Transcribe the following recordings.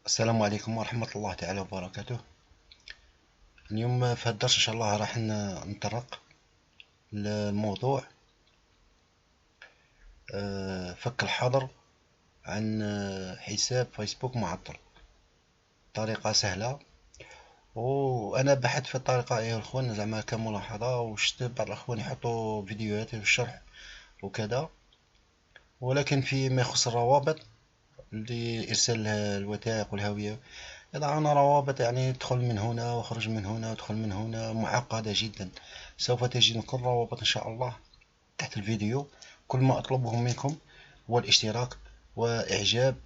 السلام عليكم ورحمة الله تعالى وبركاته. اليوم في هذا الدرس إن شاء الله راح نطرق لموضوع فك الحظر عن حساب فيسبوك معطل. طريقة سهلة، وأنا بحثت في الطريقة أيها الأخوان زعما كملاحظة، وشفت بعض الأخوان يحطوا فيديوهات في الشرح وكذا، ولكن فيما يخص الروابط لإرسال الوثائق والهوية يضعون روابط، يعني تدخل من هنا واخرج من هنا وادخل من هنا، معقدة جدا. سوف تجد كل الروابط إن شاء الله تحت الفيديو. كل ما أطلبه منكم هو الاشتراك وإعجاب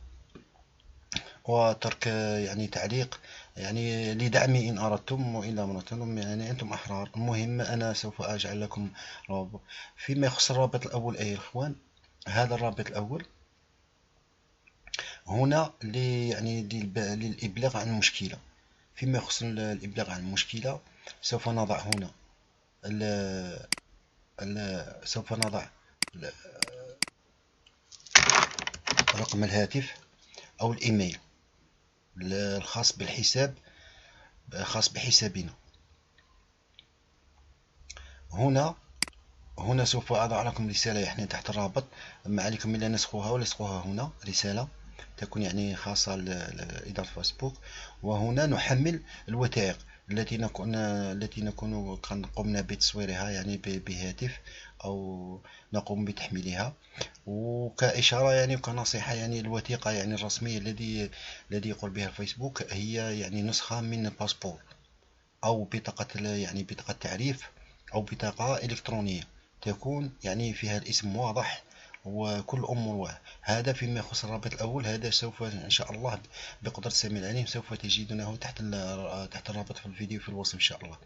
وترك يعني تعليق، يعني لدعمي إن أردتم، وإن لم أردتم يعني أنتم أحرار. المهم أنا سوف أجعل لكم روابط. فيما يخص الرابط الأول أيها الإخوان، هذا الرابط الأول هنا يعني للإبلاغ عن المشكلة. فيما يخص الإبلاغ عن المشكلة سوف نضع هنا سوف نضع رقم الهاتف أو الإيميل الخاص بالحساب، خاص بحسابنا. هنا سوف أضع لكم رسالة يعني تحت الرابط، ما عليكم إلا نسخها ولصقها هنا رسالة تكون يعني خاصة لإدارة فيسبوك. وهنا نحمل الوثائق التي نكون قد قمنا بتصويرها يعني بهاتف، أو نقوم بتحميلها. وكإشارة يعني وكنصيحة، يعني الوثيقة يعني الرسمية الذي يقول بها الفيسبوك هي يعني نسخة من باسبور، أو بطاقة يعني بطاقة تعريف، أو بطاقة إلكترونية تكون يعني فيها الاسم واضح وكل أمور واضح. هذا فيما يخص الرابط الأول. هذا سوف إن شاء الله بقدرة السميع العليم سوف تجدونه تحت الرابط في الفيديو في الوصف إن شاء الله.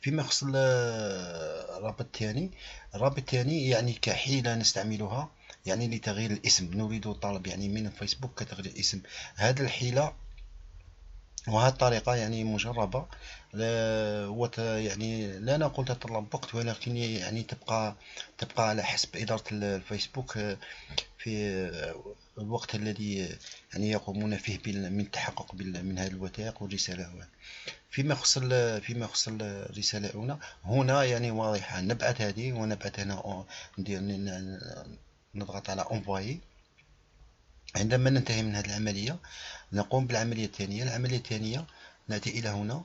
فيما يخص الرابط الثاني، الرابط الثاني يعني كحيلة نستعملها يعني لتغيير الاسم. نريد طلب يعني من فيسبوك كتغيير الاسم. هذه الحيلة وهذه الطريقة يعني مجربة، يعني لا نقول تتطلب وقت، ولكن يعني تبقى على حسب إدارة الفيسبوك في الوقت الذي يعني يقومون فيه من التحقق من هذه الوثائق والرسالة. فيما يخص الرسالة هنا يعني واضحة. نبعث هذه ونبعث هنا، ندير نضغط على envoyer. عندما ننتهي من هذه العملية نقوم بالعملية الثانية. العملية الثانية نأتي إلى هنا،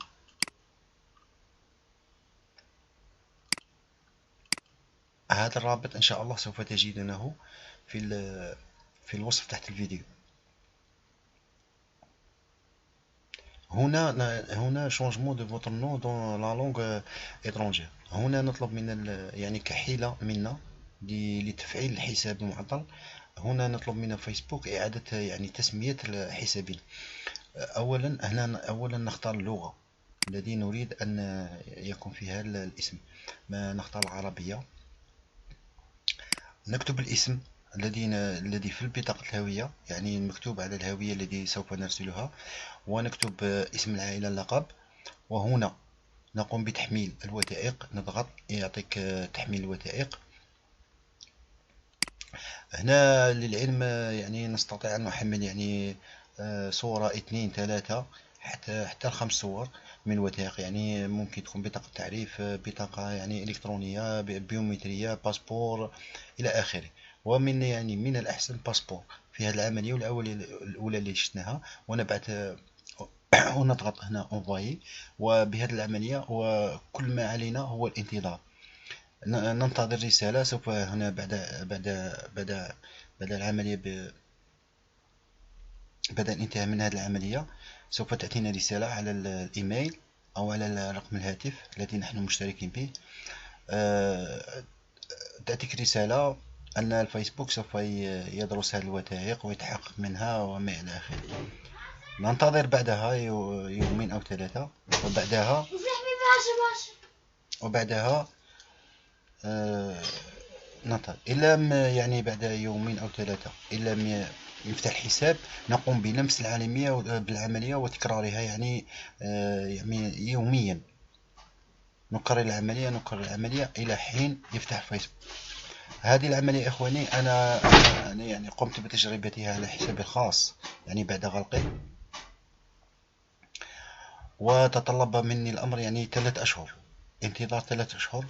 هذا الرابط إن شاء الله سوف تجدونه في الوصف تحت الفيديو. هنا changement de votre nom dans la langue étrangère. هنا نطلب من يعني كحيلة منا لتفعيل الحساب المعطل. هنا نطلب من فيسبوك إعادة يعني تسمية حسابنا. أولا نختار اللغة التي نريد أن يكون فيها الاسم. ما نختار العربية. نكتب الاسم الذي في بطاقة الهوية، يعني المكتوب على الهوية الذي سوف نرسلها، ونكتب اسم العائلة، اللقب. وهنا نقوم بتحميل الوثائق. نضغط يعطيك تحميل الوثائق. هنا للعلم يعني نستطيع أن نحمل يعني صورة، اثنين، ثلاثة، حتى 5 صور من وثائق. يعني ممكن تكون بطاقة تعريف، بطاقة يعني إلكترونية، بيومترية، باسبور إلى آخره. ومن يعني من الأحسن باسبور في هذه العملية الأولى اللي شفناها. ونبعث ونضغط هنا envoyer. وبهذه العملية وكل ما علينا هو الانتظار، ننتظر رسالة. سوف هنا بعد العملية بعد الانتهاء من هذه العملية سوف تأتينا رسالة على الإيميل أو على رقم الهاتف الذي نحن مشتركين به. تأتيك رسالة أن الفيسبوك سوف يدرس هذه الوثائق ويتحقق منها وما إلى آخره. ننتظر بعدها يومين أو 3، وبعدها ننتظر. إن لم يعني بعد يومين أو 3 إن لم يفتح الحساب، نقوم بنفس بالعملية وتكرارها يعني يوميا. نكرر العملية إلى حين يفتح الفيسبوك. هذه العملية إخواني أنا يعني قمت بتجربتها على حسابي الخاص يعني بعد غلقه. وتطلب مني الأمر يعني 3 أشهر، انتظار 3 أشهر.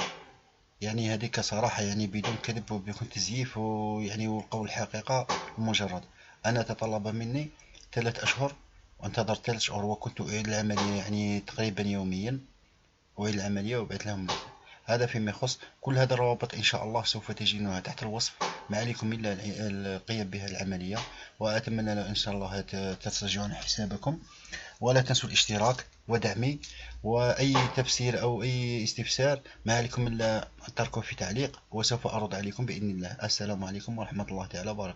يعني هذيك صراحة يعني بدون كذب وبدون تزييف، ويعني والقول الحقيقة مجرد. أنا تطلب مني 3 أشهر، وانتظرت 3 شهور، وكنت أعيد العملية يعني تقريبا يوميا، أعيد العملية وبعث لهم الرسالة. هذا فيما يخص. كل هذه الروابط إن شاء الله سوف تجدونها تحت الوصف، ما عليكم إلا القيام بها العملية. وأتمنى إن شاء الله تسترجعون حسابكم، ولا تنسوا الاشتراك ودعمي. وأي تفسير أو أي استفسار ما عليكم إلا تركوا في تعليق، وسوف أرد عليكم بإذن الله. السلام عليكم ورحمة الله تعالى وبركاته.